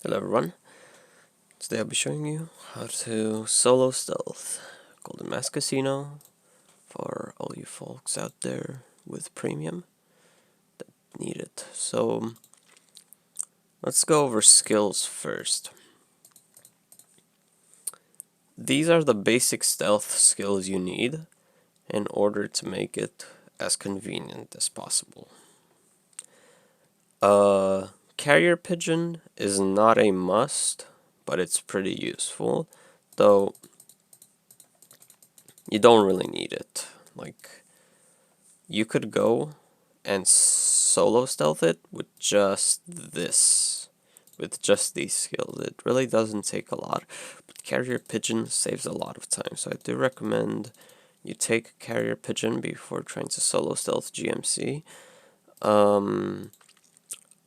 Hello everyone, today I'll be showing you how to solo stealth Golden Mask Casino for all you folks out there with premium that need it. So let's go over skills first. These are the basic stealth skills you need in order to make it as convenient as possible. Carrier pigeon is not a must, but it's pretty useful, though you don't really need it. Like, you could go and solo stealth it with just this, with just these skills. It really doesn't take a lot, but carrier pigeon saves a lot of time, so I do recommend you take carrier pigeon before trying to solo stealth GMC.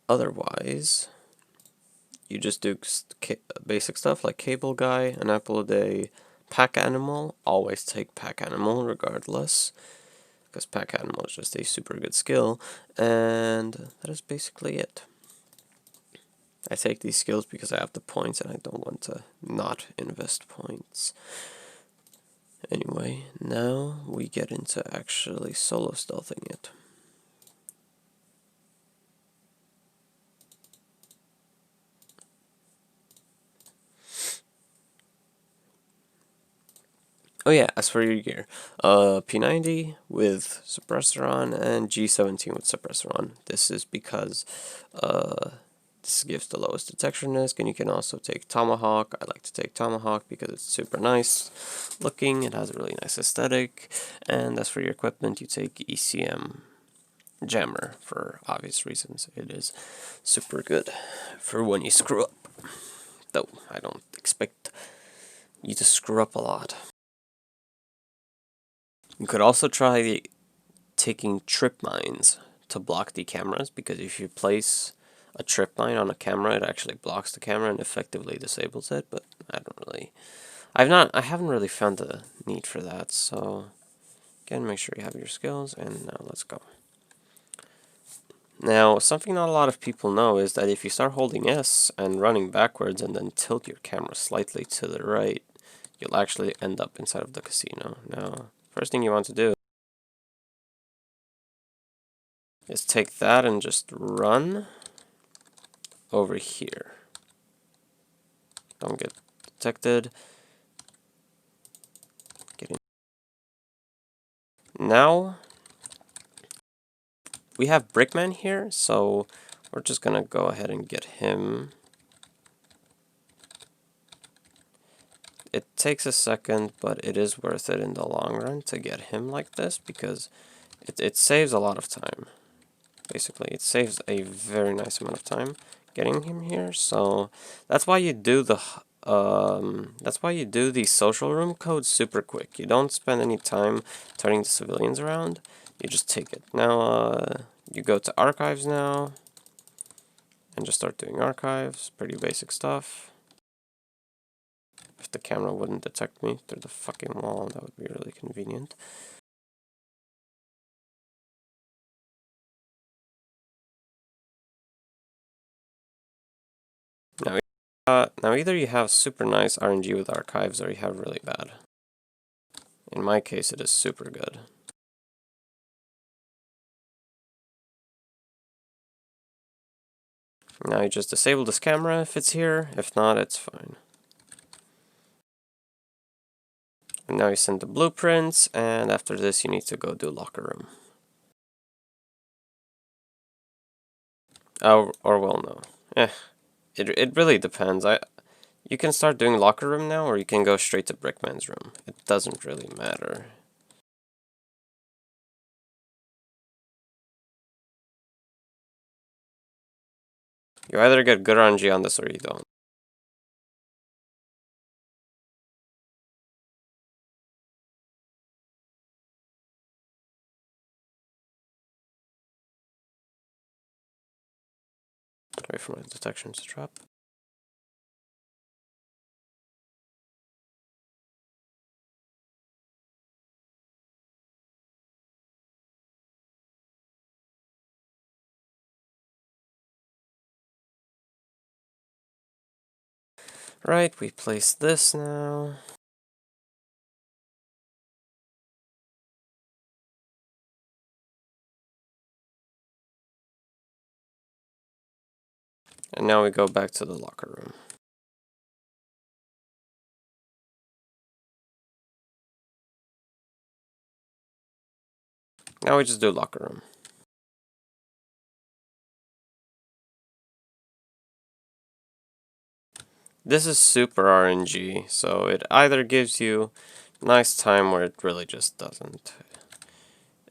Otherwise, you just do basic stuff like cable guy, an apple a day, pack animal. Always take pack animal regardless, because pack animal is just a super good skill, and that is basically it. I take these skills because I have the points and I don't want to not invest points. Anyway, now we get into actually solo stealthing it. Oh yeah, as for your gear, P90 with suppressor on and G17 with suppressor on. This is because this gives the lowest detection risk, and you can also take Tomahawk. I like to take Tomahawk because it's super nice looking, it has a really nice aesthetic, and as for your equipment, you take ECM Jammer for obvious reasons. It is super good for when you screw up, though I don't expect you to screw up a lot. You could also try taking trip mines to block the cameras, because if you place a trip mine on a camera, it actually blocks the camera and effectively disables it, but I haven't really found the need for that, so again, make sure you have your skills, and now let's go. Now, something not a lot of people know is that if you start holding S and running backwards and then tilt your camera slightly to the right, you'll actually end up inside of the casino. Now, first thing you want to do is take that and just run over here. Don't get detected. Get in. Now, we have Brickman here, so we're just gonna go ahead and get him. It takes a second, but it is worth it in the long run to get him like this, because it saves a lot of time. Basically, it saves a very nice amount of time getting him here. So that's why you do the social room codes super quick. You don't spend any time turning the civilians around. You just take it. Now you go to archives now and just start doing archives. Pretty basic stuff. If the camera wouldn't detect me through the fucking wall, that would be really convenient. Now either you have super nice RNG with archives or you have really bad. In my case, it is super good. Now you just disable this camera if it's here, if not, it's fine. And now you send the blueprints, and after this you need to go do locker room. Oh, or well, no. It really depends. You can start doing locker room now, or you can go straight to Brickman's room. It doesn't really matter. You either get good RNG on this or you don't. Wait for my detections to drop. Right, we place this now. And now we go back to the locker room. Now we just do locker room. This is super RNG, so it either gives you nice time or it really just doesn't.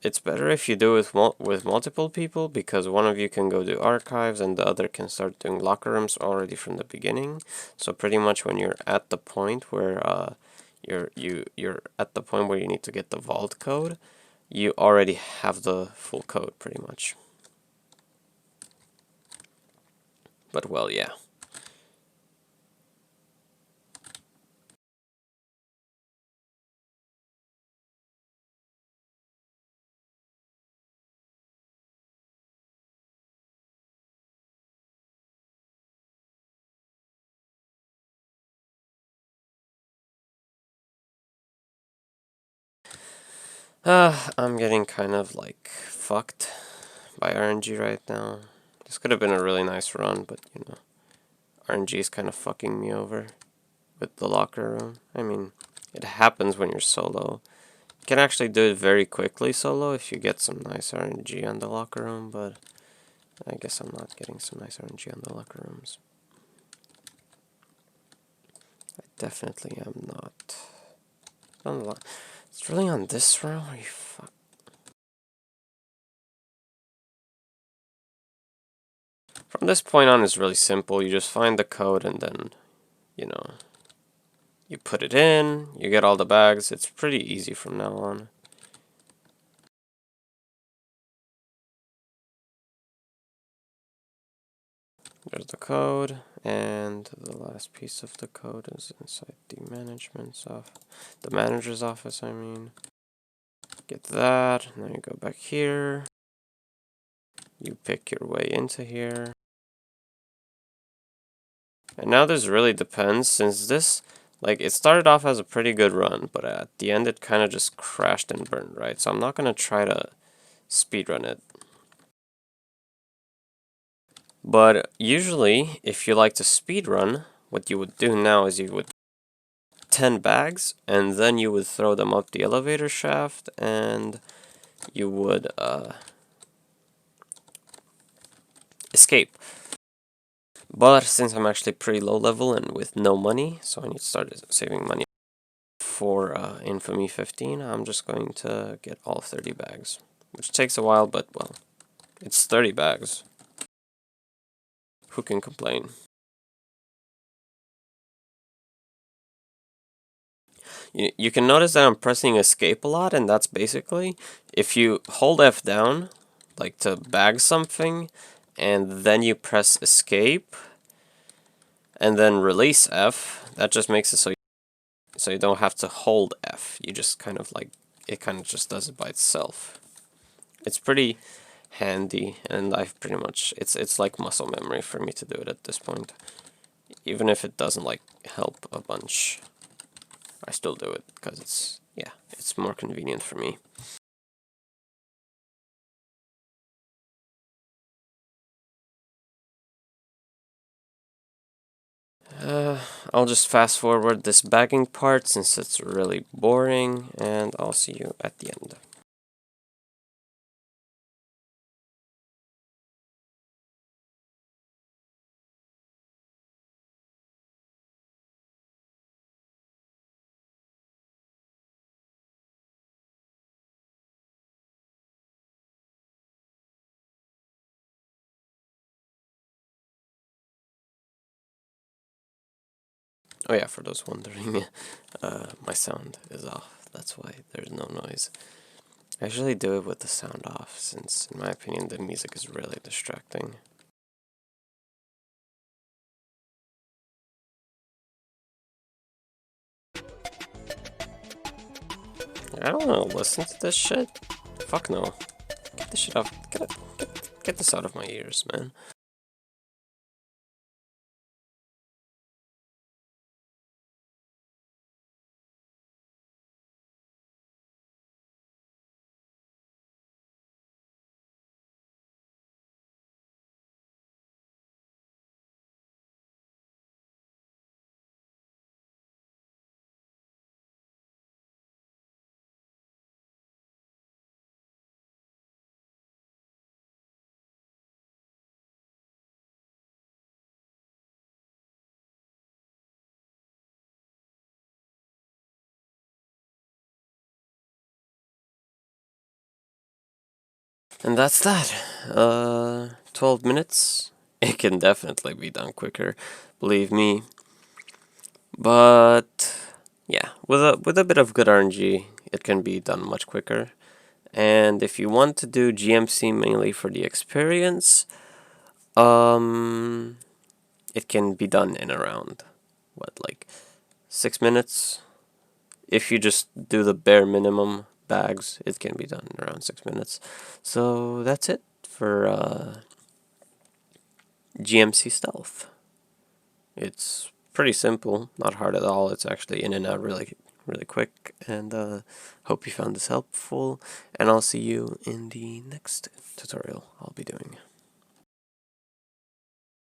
It's better if you do it with multiple people, because one of you can go do archives and the other can start doing locker rooms already from the beginning. So pretty much when you're at the point where you're at the point where you need to get the vault code, you already have the full code pretty much. But well, yeah. I'm getting kind of like fucked by RNG right now. This could have been a really nice run, but you know, RNG is kind of fucking me over with the locker room. I mean, it happens when you're solo. You can actually do it very quickly solo if you get some nice RNG on the locker room, but I guess I'm not getting some nice RNG on the locker rooms. I definitely am not. It's really on this row? Are you fuck? From this point on, it's really simple. You just find the code and then, you know, you put it in, you get all the bags. It's pretty easy from now on. There's the code, and the last piece of the code is inside the manager's office, I mean. Get that, now you go back here. You pick your way into here. And now this really depends, since this, like, it started off as a pretty good run, but at the end it kind of just crashed and burned, right? So I'm not going to try to speedrun it. But usually, if you like to speedrun, what you would do now is you would 10 bags, and then you would throw them up the elevator shaft, and you would escape. But since I'm actually pretty low level and with no money, so I need to start saving money for Infamy 15, I'm just going to get all 30 bags. Which takes a while, but well, it's 30 bags. Who can complain? You can notice that I'm pressing escape a lot, and that's basically, if you hold F down, like to bag something, and then you press escape, and then release F, that just makes it so you don't have to hold F. You just kind of like, it kind of just does it by itself. It's pretty handy, and I've pretty much, it's like muscle memory for me to do it at this point. Even if it doesn't like help a bunch, I still do it because it's, yeah, it's more convenient for me. I'll just fast forward this bagging part since it's really boring, and I'll see you at the end. Oh yeah, for those wondering, my sound is off. That's why there's no noise. I usually do it with the sound off, since in my opinion the music is really distracting. I don't want to listen to this shit. Fuck no. Get this shit off. Get this out of my ears, man. And that's that. 12 minutes. It can definitely be done quicker, believe me. But yeah, with a bit of good RNG, it can be done much quicker. And if you want to do GMC mainly for the experience, it can be done in around like 6 minutes. If you just do the bare minimum bags, it can be done in around 6 minutes. So that's it for GMC Stealth. It's pretty simple, not hard at all. It's actually in and out really quick. And hope you found this helpful. And I'll see you in the next tutorial I'll be doing.